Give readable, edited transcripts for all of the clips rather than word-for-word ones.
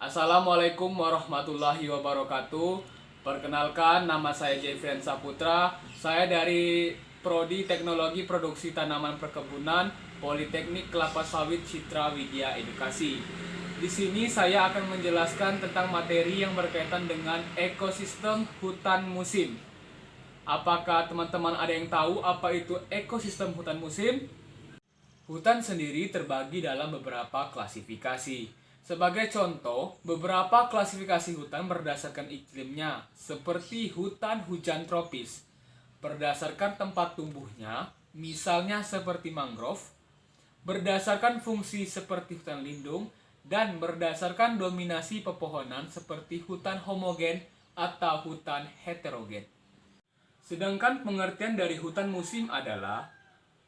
Assalamualaikum warahmatullahi wabarakatuh. Perkenalkan, nama saya Jeffrian Saputra. Saya dari Prodi Teknologi Produksi Tanaman Perkebunan Politeknik Kelapa Sawit Citra Widya Edukasi. Di sini saya akan menjelaskan tentang materi yang berkaitan dengan ekosistem hutan musim. Apakah teman-teman ada yang tahu apa itu ekosistem hutan musim? Hutan sendiri terbagi dalam beberapa klasifikasi. Sebagai contoh, beberapa klasifikasi hutan berdasarkan iklimnya, seperti hutan hujan tropis. Berdasarkan tempat tumbuhnya, misalnya seperti mangrove, berdasarkan fungsi seperti hutan lindung, dan berdasarkan dominasi pepohonan seperti hutan homogen atau hutan heterogen. Sedangkan pengertian dari hutan musim adalah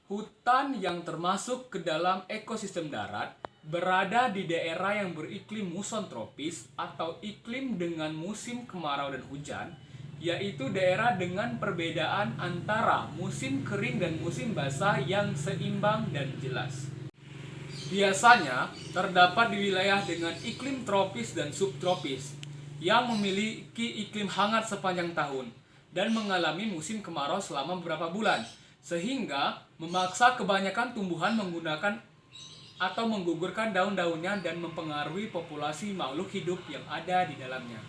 hutan yang termasuk ke dalam ekosistem darat, berada di daerah yang beriklim muson tropis atau iklim dengan musim kemarau dan hujan, yaitu daerah dengan perbedaan antara musim kering dan musim basah yang seimbang dan jelas. Biasanya terdapat di wilayah dengan iklim tropis dan subtropis yang memiliki iklim hangat sepanjang tahun dan mengalami musim kemarau selama beberapa bulan, sehingga memaksa kebanyakan tumbuhan menggunakan atau menggugurkan daun-daunnya dan mempengaruhi populasi makhluk hidup yang ada di dalamnya.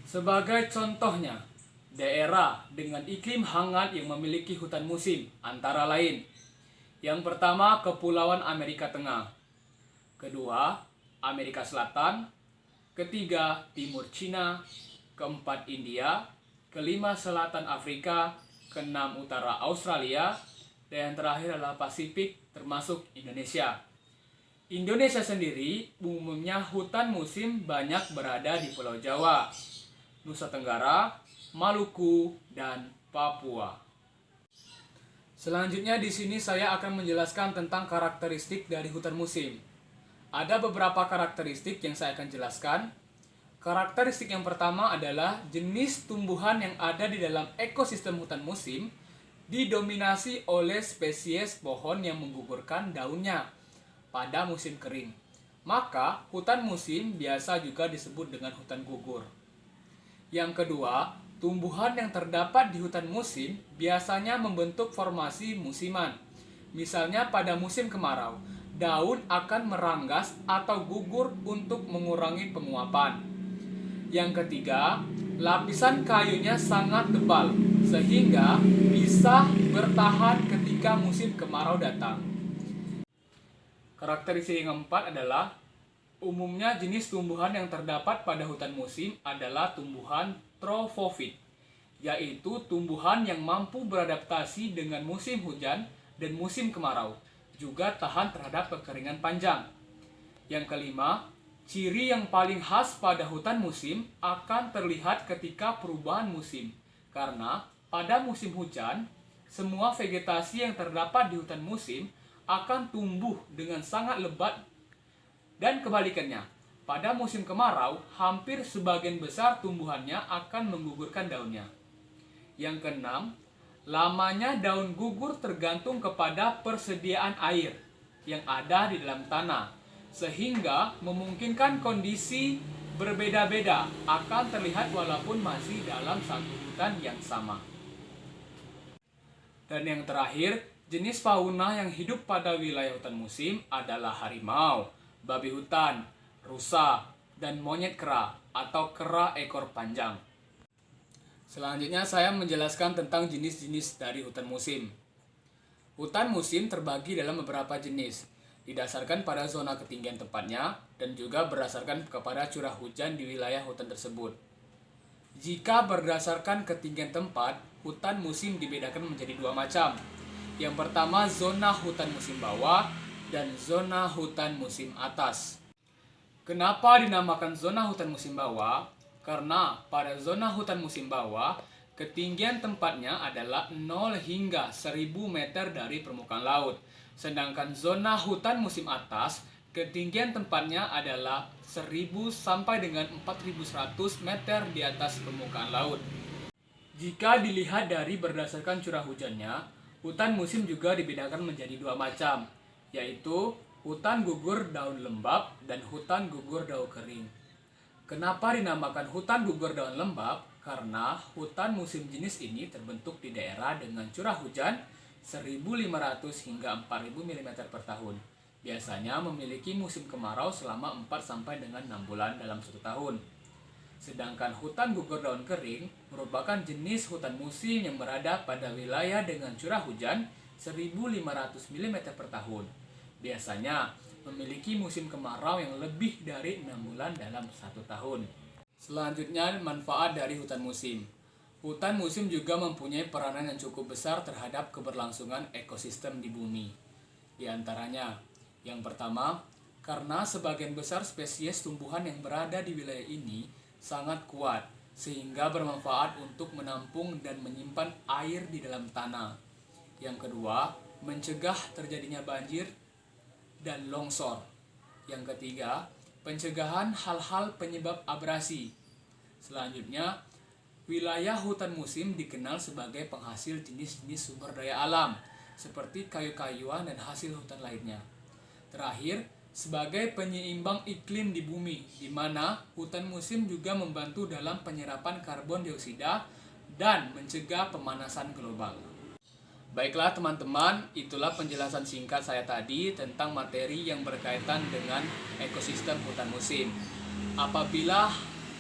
Sebagai contohnya, daerah dengan iklim hangat yang memiliki hutan musim antara lain: yang pertama, Kepulauan Amerika Tengah; kedua, Amerika Selatan; ketiga, Timur Cina; keempat, India; kelima, Selatan Afrika; keenam, Utara Australia; dan yang terakhir adalah Pasifik, termasuk Indonesia. Indonesia sendiri umumnya hutan musim banyak berada di Pulau Jawa, Nusa Tenggara, Maluku, dan Papua. Selanjutnya di sini saya akan menjelaskan tentang karakteristik dari hutan musim. Ada beberapa karakteristik yang saya akan jelaskan. Karakteristik yang pertama adalah jenis tumbuhan yang ada di dalam ekosistem hutan musim didominasi oleh spesies pohon yang menggugurkan daunnya pada musim kering. Maka hutan musim biasa juga disebut dengan hutan gugur. Yang kedua, tumbuhan yang terdapat di hutan musim biasanya membentuk formasi musiman. Misalnya pada musim kemarau, daun akan meranggas atau gugur untuk mengurangi penguapan. Yang ketiga, lapisan kayunya sangat tebal sehingga bisa bertahan ketika musim kemarau datang. Karakteristik yang keempat adalah umumnya jenis tumbuhan yang terdapat pada hutan musim adalah tumbuhan trofofit, yaitu tumbuhan yang mampu beradaptasi dengan musim hujan dan musim kemarau, juga tahan terhadap kekeringan panjang. Yang kelima, ciri yang paling khas pada hutan musim akan terlihat ketika perubahan musim, karena pada musim hujan, semua vegetasi yang terdapat di hutan musim akan tumbuh dengan sangat lebat, dan kebalikannya, pada musim kemarau, hampir sebagian besar tumbuhannya akan menggugurkan daunnya. Yang keenam, lamanya daun gugur tergantung kepada persediaan air yang ada di dalam tanah, sehingga memungkinkan kondisi berbeda-beda akan terlihat walaupun masih dalam satu hutan yang sama. Dan yang terakhir, jenis fauna yang hidup pada wilayah hutan musim adalah harimau, babi hutan, rusa, dan monyet kera atau kera ekor panjang. Selanjutnya saya menjelaskan tentang jenis-jenis dari hutan musim. Hutan musim terbagi dalam beberapa jenis, didasarkan pada zona ketinggian tempatnya dan juga berdasarkan kepada curah hujan di wilayah hutan tersebut. Jika berdasarkan ketinggian tempat, hutan musim dibedakan menjadi dua macam. Yang pertama, zona hutan musim bawah dan zona hutan musim atas. Kenapa dinamakan zona hutan musim bawah? Karena pada zona hutan musim bawah, ketinggian tempatnya adalah 0 hingga 1000 meter dari permukaan laut. Sedangkan zona hutan musim atas, ketinggian tempatnya adalah 1000 sampai dengan 4100 meter di atas permukaan laut. Jika dilihat dari berdasarkan curah hujannya, hutan musim juga dibedakan menjadi dua macam, yaitu hutan gugur daun lembab dan hutan gugur daun kering. Kenapa dinamakan hutan gugur daun lembab? Karena hutan musim jenis ini terbentuk di daerah dengan curah hujan 1.500 hingga 4.000 mm per tahun. Biasanya memiliki musim kemarau selama 4 sampai dengan 6 bulan dalam satu tahun. Sedangkan hutan gugur daun kering merupakan jenis hutan musim yang berada pada wilayah dengan curah hujan 1.500 mm per tahun. Biasanya memiliki musim kemarau yang lebih dari 6 bulan dalam satu tahun. Selanjutnya, manfaat dari hutan musim. Hutan musim juga mempunyai peranan yang cukup besar terhadap keberlangsungan ekosistem di bumi. Di antaranya, yang pertama, karena sebagian besar spesies tumbuhan yang berada di wilayah ini sangat kuat, sehingga bermanfaat untuk menampung dan menyimpan air di dalam tanah. Yang kedua, mencegah terjadinya banjir dan longsor. Yang ketiga, pencegahan hal-hal penyebab abrasi. Selanjutnya, wilayah hutan musim dikenal sebagai penghasil jenis-jenis sumber daya alam, seperti kayu-kayuan dan hasil hutan lainnya. Terakhir, sebagai penyeimbang iklim di bumi, di mana hutan musim juga membantu dalam penyerapan karbon dioksida dan mencegah pemanasan global. Baiklah teman-teman, itulah penjelasan singkat saya tadi tentang materi yang berkaitan dengan ekosistem hutan musim. Apabila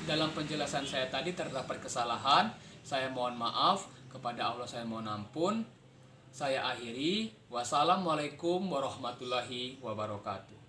dalam penjelasan saya tadi terdapat kesalahan, saya mohon maaf, kepada Allah saya mohon ampun. Saya akhiri, wassalamualaikum warahmatullahi wabarakatuh.